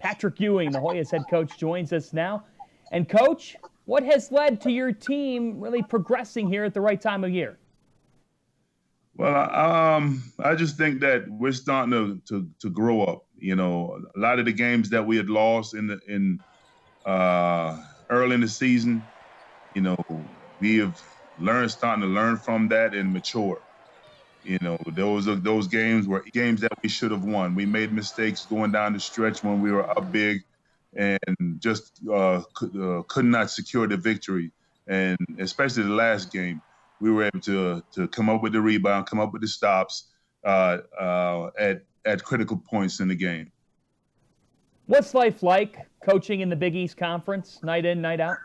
Patrick Ewing, the Hoyas head coach, joins us now. And, Coach, what has led to your team really progressing here at the right time of year? Well, I just think that we're starting to grow up. You know, a lot of the games that we had lost in early in the season, you know, we have starting to learn from that and mature. You know, those games were games that we should have won. We made mistakes going down the stretch when we were up big, and just could not secure the victory. And especially the last game, we were able to come up with the rebound, come up with the stops at critical points in the game. What's life like coaching in the Big East Conference, night in, night out?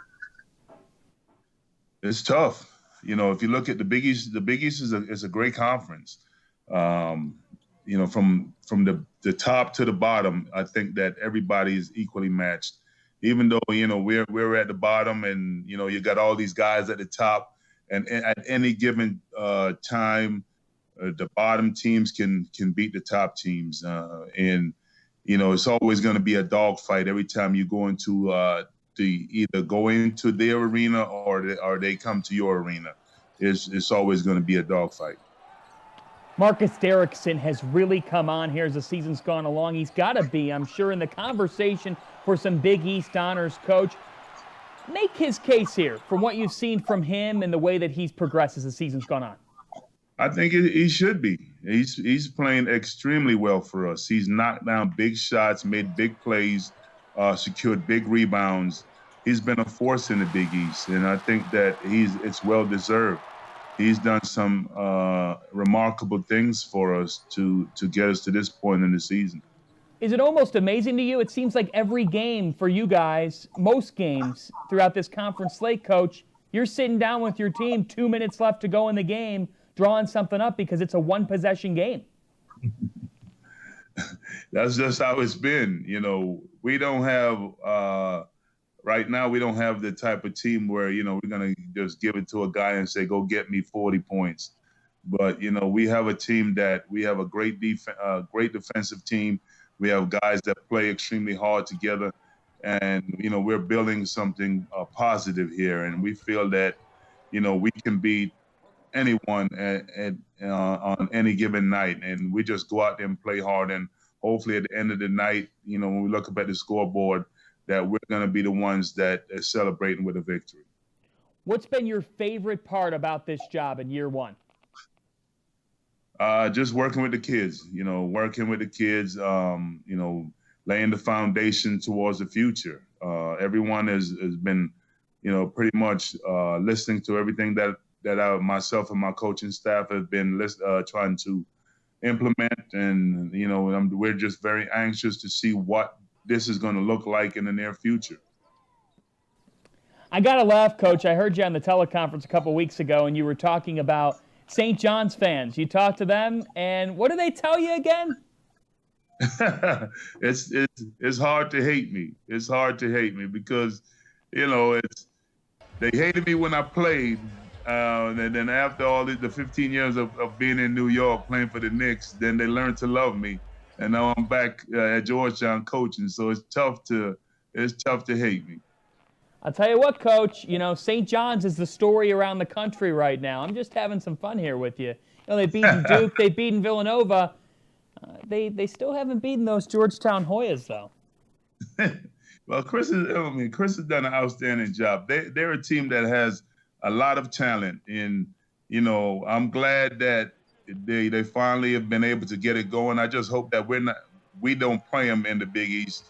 It's tough. You know, if you look at the Big East is a great conference. You know, from the top to the bottom, I think that everybody is equally matched. Even though, you know, we're at the bottom, and you know, you got all these guys at the top, and at any given time, the bottom teams can beat the top teams, and you know, it's always going to be a dogfight every time you go into either go into their arena or they come to your arena. It's always going to be a dogfight. Marcus Derrickson has really come on here as the season's gone along. He's got to be, I'm sure, in the conversation for some Big East honors, Coach. Make his case here from what you've seen from him and the way that he's progressed as the season's gone on. I think he should be. He's playing extremely well for us. He's knocked down big shots, made big plays, secured big rebounds. He's been a force in the Big East, and I think that it's well deserved. He's done some remarkable things for us to get us to this point in the season. Is it almost amazing to you? It seems like every game for you guys, most games throughout this conference slate, Coach, you're sitting down with your team, 2 minutes left to go in the game, drawing something up because it's a one-possession game. That's just how it's been. You know, we don't have right now, we don't have the type of team where, you know, we're going to just give it to a guy and say, go get me 40 points. But, you know, we have a team that we have a great defensive team. We have guys that play extremely hard together. And, you know, we're building something positive here. And we feel that, you know, we can beat anyone on any given night. And we just go out there and play hard. And hopefully at the end of the night, you know, when we look up at the scoreboard, that we're going to be the ones that are celebrating with a victory. What's been your favorite part about this job in year one? Just working with the kids, you know, you know, laying the foundation towards the future. Everyone has been, you know, pretty much listening to everything that myself and my coaching staff have been trying to implement. And, you know, we're just very anxious to see what this is going to look like in the near future. I got to laugh, Coach. I heard you on the teleconference a couple weeks ago, and you were talking about St. John's fans. You talked to them, and what do they tell you again? It's hard to hate me. It's hard to hate me because, you know, they hated me when I played, and then after all the 15 years of being in New York playing for the Knicks, then they learned to love me. And now I'm back at Georgetown coaching, so it's tough to hate me. I'll tell you what, Coach. You know, St. John's is the story around the country right now. I'm just having some fun here with you. You know, they've beaten Duke, they've beaten Villanova. They still haven't beaten those Georgetown Hoyas, though. Well, Chris has done an outstanding job. They're a team that has a lot of talent, and you know, I'm glad that they finally have been able to get it going. I just hope that we don't play them in the Big East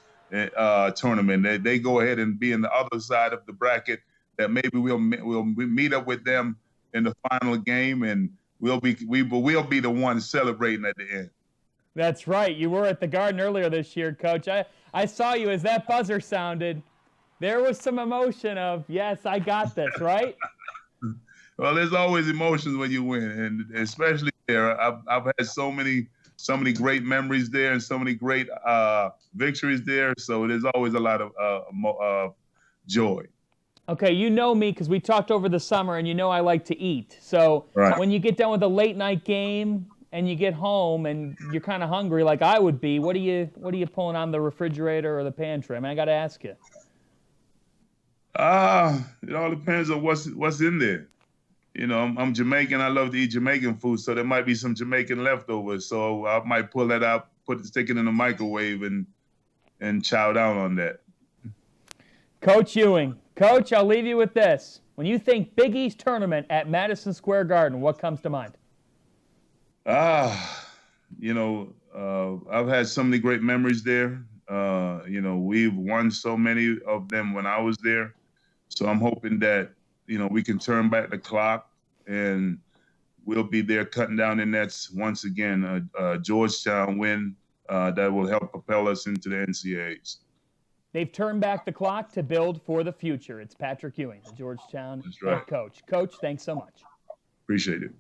tournament. They go ahead and be in the other side of the bracket. That maybe we'll meet up with them in the final game, and we'll be the ones celebrating at the end. That's right. You were at the Garden earlier this year, Coach. I saw you as that buzzer sounded. There was some emotion of, yes, I got this, right? Well, there's always emotions when you win, and especially there. I've had so many great memories there, and so many great victories there. So there's always a lot of joy. Okay, you know me because we talked over the summer, and you know I like to eat. So right. When you get done with a late night game, and you get home and you're kind of hungry like I would be, what are you pulling on the refrigerator or the pantry? I mean, I got to ask you. It all depends on what's in there. You know, I'm Jamaican. I love to eat Jamaican food, so there might be some Jamaican leftovers. So I might pull that out, stick it in the microwave, and chow down on that. Coach Ewing. Coach, I'll leave you with this. When you think Big East tournament at Madison Square Garden, what comes to mind? You know, I've had so many great memories there. You know, we've won so many of them when I was there. So I'm hoping that, you know, we can turn back the clock and we'll be there cutting down the nets once again. A Georgetown win that will help propel us into the NCAAs. They've turned back the clock to build for the future. It's Patrick Ewing, the Georgetown That's right. head coach. Coach, thanks so much. Appreciate it.